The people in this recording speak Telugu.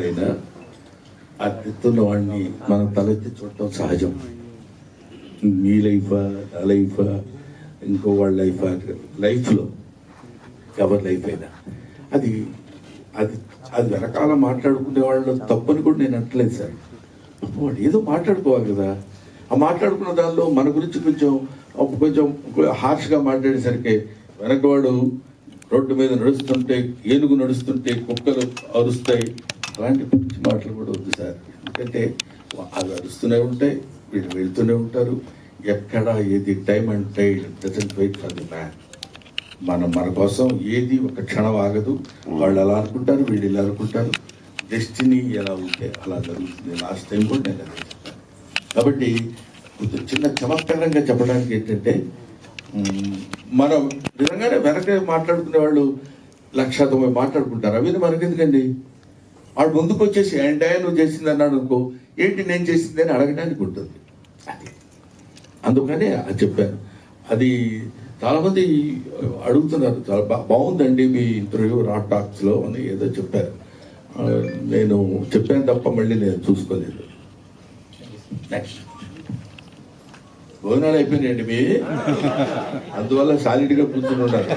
అయినా ఆ ఎత్తున్న వాడిని మనం తలెత్తి చూడటం సహజం. మీ లైఫా, నా లైఫా, ఇంకో వాళ్ళ లైఫా, లైఫ్లో ఎవరి లైఫ్ అయినా అది అది అది వెనకాల మాట్లాడుకునే వాళ్ళు తప్పని కూడా నేను అంటలేదు సార్. వాడు ఏదో మాట్లాడుకోవాలి కదా. ఆ మాట్లాడుకున్న దానిలో మన గురించి కొంచెం హార్ష్గా మాట్లాడేసరికి వెనకవాడు రోడ్డు మీద నడుస్తుంటే, ఏనుగు నడుస్తుంటే కుక్కలు అరుస్తాయి, అలాంటి పిచ్చి మాటలు కూడా వద్దు సార్. ఎందుకంటే అవి అరుస్తూనే ఉంటాయి, వీళ్ళు వెళ్తూనే ఉంటారు. ఎక్కడ ఏది time and tide doesn't wait for the man. మన కోసం ఏది ఒక క్షణం ఆగదు. వాళ్ళు అలా అనుకుంటారు, వీళ్ళు ఇలా అనుకుంటారు. డెస్టినీ ఎలా ఉంటే అలా జరుగుతుంది. లాస్ట్ టైం కూడా నేను అదే చెప్పాను. కాబట్టి కొంచెం చిన్న చమత్కారంగా చెప్పడానికి ఏంటంటే, మనం నిజంగానే వెనక మాట్లాడుకునే వాళ్ళు 1,90,000 మాట్లాడుకుంటారు. అవి మనకెందుకండి? వాడు ముందుకు వచ్చేసి అండ్ నువ్వు చేసింది అన్నాడు అనుకో, ఏంటి నేను చేసింది అని అడగడానికి ఉంటుంది. అది అందుకనే అది చెప్పాను. అది చాలామంది అడుగుతున్నారు, చాలా బాగుందండి మీ ఇంటర్వ్యూ రా టాక్స్లో అని ఏదో చెప్పారు. నేను చెప్పాను తప్ప మళ్ళీ నేను చూసుకోలేదు. నెక్స్ట్ భోజనాలు అయిపోయినాయండి మీ, అందువల్ల సాలిడ్గా కూర్చుని ఉన్నారు.